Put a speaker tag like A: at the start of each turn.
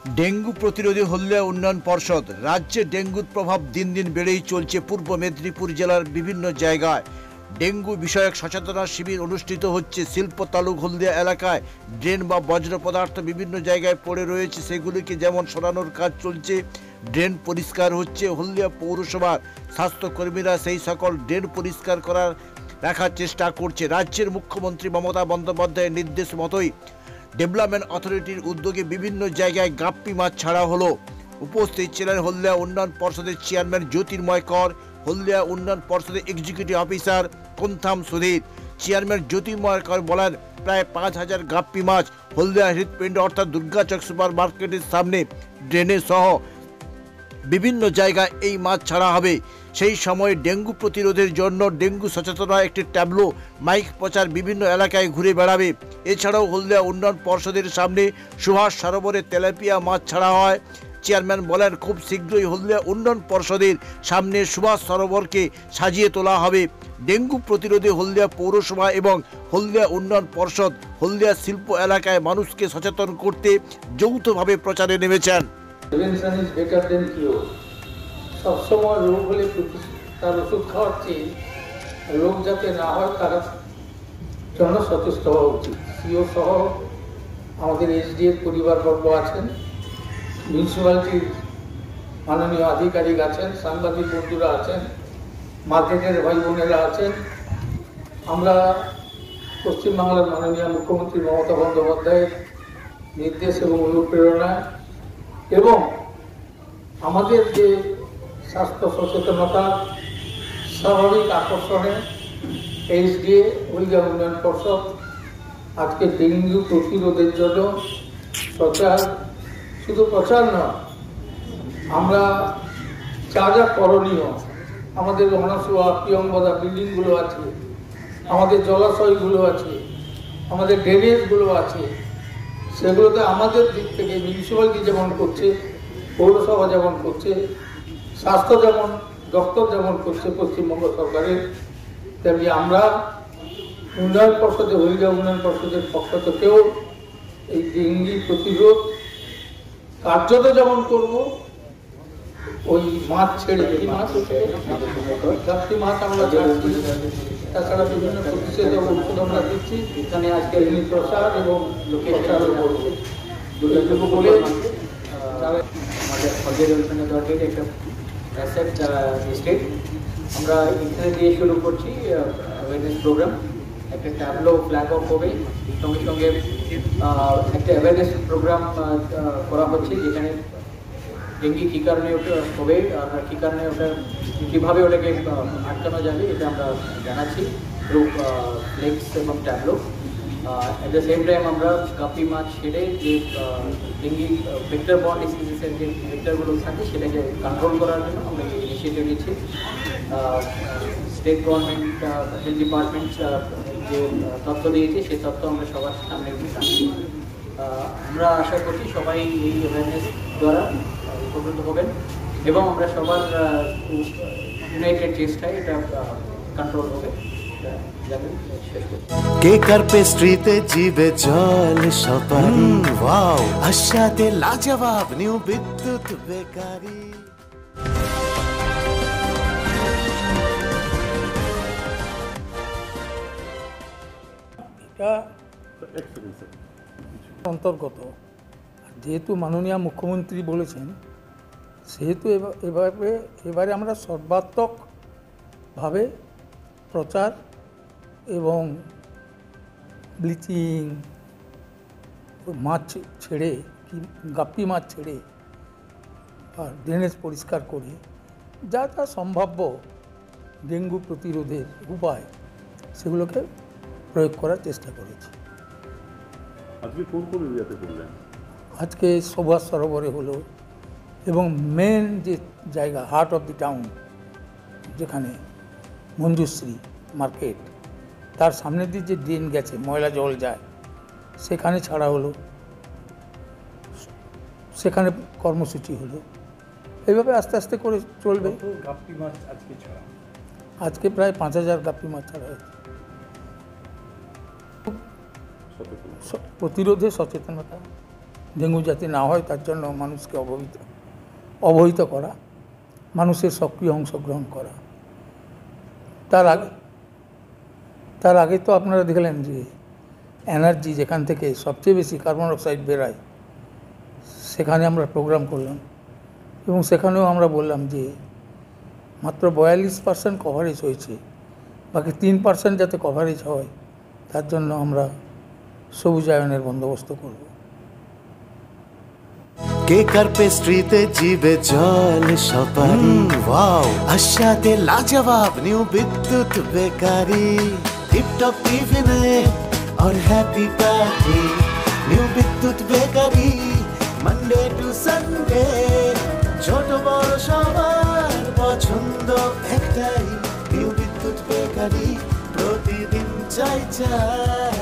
A: Dengue প্রতিরোধী হলদিয়া উন্নয়ন পর্ষদ। রাজ্যে ডেঙ্গুর প্রভাব দিন দিন বেড়েই চলছে। পূর্ব মেদিনীপুর জেলার বিভিন্ন জায়গায় ডেঙ্গু বিষয়ক সচেতনতা শিবির অনুষ্ঠিত হচ্ছে। শিল্প তালুক হলদিয়া এলাকায় ড্রেন বা বজ্র পদার্থ বিভিন্ন জায়গায় পড়ে রয়েছে, সেগুলিকে যেমন সরানোর কাজ চলছে। ড্রেন পরিষ্কার হচ্ছে। হলদিয়া পৌরসভার স্বাস্থ্যকর্মীরা সেই সকল ড্রেন পরিষ্কার রাখার চেষ্টা করছে। রাজ্যের মুখ্যমন্ত্রী মমতা বন্দ্যোপাধ্যায়ের নির্দেশ মতোই ডেভেলপমেন্ট অথরিটির উদ্যোগে বিভিন্ন জায়গায় গাপ্পি মাছ ছাড়া হলো। উপস্থিত ছিলেন হলদিয়া উন্নয়ন পর্ষদের চেয়ারম্যান জ্যোতির্ময় কর, হলদিয়া উন্নয়ন পর্ষদের এক্সিকিউটিভ অফিসার কোনথাম সুধীর। চেয়ারম্যান জ্যোতির্ময় কর বলেন, প্রায় 5,000 গাপ্পি মাছ হলদিয়া হৃদপিণ্ড অর্থাৎ দুর্গাচক সুপার মার্কেটের সামনে ড্রেনে সহ বিভিন্ন জায়গায় এই মাছ ছাড়া হবে। সেই সময় ডেঙ্গু প্রতিরোধের জন্য ডেঙ্গু সচেতনতা একটি ট্যাবলো মাইক প্রচার বিভিন্ন এলাকায় ঘুরে বেড়াবে। এছাড়াও হলদিয়া উন্নয়ন পর্ষদের সামনে সুভাষ সরোবরে তেলাপিয়া মাছ ছাড়া হয়। চেয়ারম্যান বলেন, খুব শীঘ্রই হলদিয়া উন্নয়ন পর্ষদের সামনে সুভাষ সরোবরকে সাজিয়ে তোলা হবে। ডেঙ্গু প্রতিরোধে হলদিয়া পৌরসভা এবং হলদিয়া উন্নয়ন পর্ষদ হলদিয়া শিল্প এলাকায় মানুষকে সচেতন করতে যৌথভাবে প্রচারে নেমেছেন।
B: Prevention is better then cure. সবসময় রোগ হলে তার ওষুধ খাওয়ার চেয়ে রোগ যাতে না হয় তার জন্য সচেষ্ট হওয়া উচিত। সিও সহ আমাদের এসডিএর পরিবারবর্গ আছেন, মিউনিসিপ্যালিটির মাননীয় আধিকারিক আছেন, সাংবাদিক বন্ধুরা আছেন, মার্কেটের ভাই বোনেরা আছেন। আমরা পশ্চিমবাংলার মাননীয় মুখ্যমন্ত্রী মমতা বন্দ্যোপাধ্যায়ের নির্দেশ এবং অনুপ্রেরণায় এবং আমাদের যে স্বাস্থ্য সচেতনতা স্বাভাবিক আকর্ষণে এসডিএ হলদিয়া উন্নয়ন পর্ষদ আজকে ডেঙ্গু প্রতিরোধের জন্য প্রচার, শুধু প্রচার নয়, আমরা যা যা করণীয়, আমাদের অনসুয়া প্রিয়ঙ্গদা বিল্ডিংগুলো আছে, আমাদের জলাশয়গুলো আছে, আমাদের ড্রেনেজগুলো আছে, সেগুলোতে আমাদের দিক থেকে মিউনিসিপ্যালিটি যেমন করছে, পৌরসভা যেমন করছে, স্বাস্থ্য যেমন দপ্তর যেমন করছে পশ্চিমবঙ্গ সরকারের, তেমনি আমরা উন্নয়ন পর্ষদে হলদিয়া উন্নয়ন পর্ষদের পক্ষ থেকেও এই ডেঙ্গি প্রতিরোধ কার্যত যেমন করব, ওই মাছ ছেড়ে গাপ্পি মাছ আমরা ছাড়ছি, তাছাড়া বিভিন্ন প্রতিষেধক ওষুধ আমরা দিচ্ছি। এখানে আজকে প্রসার এবং প্রচারও করছে বলে
C: আমাদের হলদিয়া ডেভেলপমেন্ট অথরিটির একটা অ্যাসেট স্টেট আমরা এখানে দিয়ে শুরু করছি অ্যাওয়ারনেস প্রোগ্রাম। একটা ট্যাবলো ফ্ল্যাগ অফ হবে, সঙ্গে সঙ্গে একটা অ্যাওয়ারনেস প্রোগ্রাম করা হচ্ছে, যেখানে ডেঙ্গি কী কারণে ওটা হবে আর কী কারণে ওটা কীভাবে ওটাকে আটকানো যাবে এটা আমরা জানাচ্ছি থ্রু ফ্লেক্স এবং tableau. At the same time আমরা গাপ্পি মাছ ছেড়ে যে ডেঙ্গি ভেক্টর বর্ন ডিসিজেসের যে ভেক্টরগুলো থাকে সেটাকে কন্ট্রোল করার জন্য আমরা ইনিশিয়েটিভ নিচ্ছি। স্টেট গভর্নমেন্ট হেলথ ডিপার্টমেন্ট যে তথ্য দিয়েছে সেই তথ্য আমরা সবার সামনে রাখছি। আমরা আশা করছি সবাই এই অ্যাওয়ারনেস দ্বারা উপকৃত হবেন এবং আমরা সবার ইউনাইটেড চেষ্টায় এটা কন্ট্রোল হবে।
D: কেকার পেস্ট্রিতে জিবে জল সপারি, ওয়াও আশাতে লাজবাব নিউ বিদ্যুৎ বেকারি।
B: এটা অন্তর্গত, যেহেতু মাননীয় মুখ্যমন্ত্রী বলেছেন, সেহেতু এবারে আমরা সর্বাত্মকভাবে প্রচার এবং ব্লিচিং মাছ ছেড়ে গাপ্পি মাছ ছেড়ে আর ড্রেনেজ পরিষ্কার করে যা যা সম্ভাব্য ডেঙ্গু প্রতিরোধের উপায় সেগুলোকে প্রয়োগ করার চেষ্টা করেছি।
E: আজকে কোন কোন এরিয়াতে করলেন?
B: আজকে সুভাষ সরোবরে হলো এবং মেন যে জায়গা হার্ট অফ দি টাউন যেখানে মঞ্জুশ্রী মার্কেট, তার সামনে দিয়ে যে ড্রেন গেছে ময়লা জল যায় সেখানে ছাড়া হলো, সেখানে কর্মসূচি হলো। এইভাবে আস্তে আস্তে করে চলবে।
E: গাপ্পি মাছ আজকে ছাড়া?
B: আজকে প্রায় 5,000 গাপ্পি মাছ ছাড়া হয়েছে। প্রতিরোধে সচেতনতা ডেঙ্গু যাতে না হয় তার জন্য মানুষকে অবহিত করা, মানুষের সক্রিয় অংশগ্রহণ করা। তার আগে তো আপনারা দেখলেন যে এনার্জি যেখান থেকে সবচেয়ে বেশি কার্বন ডাইঅক্সাইড বেরোয় সেখানে আমরা প্রোগ্রাম করলাম এবং সেখানেও আমরা বললাম যে মাত্র 42% কভারেজ হয়েছে, বাকি 3% যাতে কভারেজ হয় তার জন্য আমরা সবুজায়নের বন্দোবস্ত করব।
D: কেক আর পেস্ট্রিতে জিবে জল সপারি, ওয়াও আশাতে লাজবাব নিউ বিদ্যুৎ বেকারি, টিপটপ টিফিনে और हैप्पी पार्टी নিউ বিদ্যুৎ বেকারি, মানডে টু সানডে ছোট বড় সবার পছন্দ একটাই, নিউ বিদ্যুৎ বেকারি প্রতিদিন চাই চাই।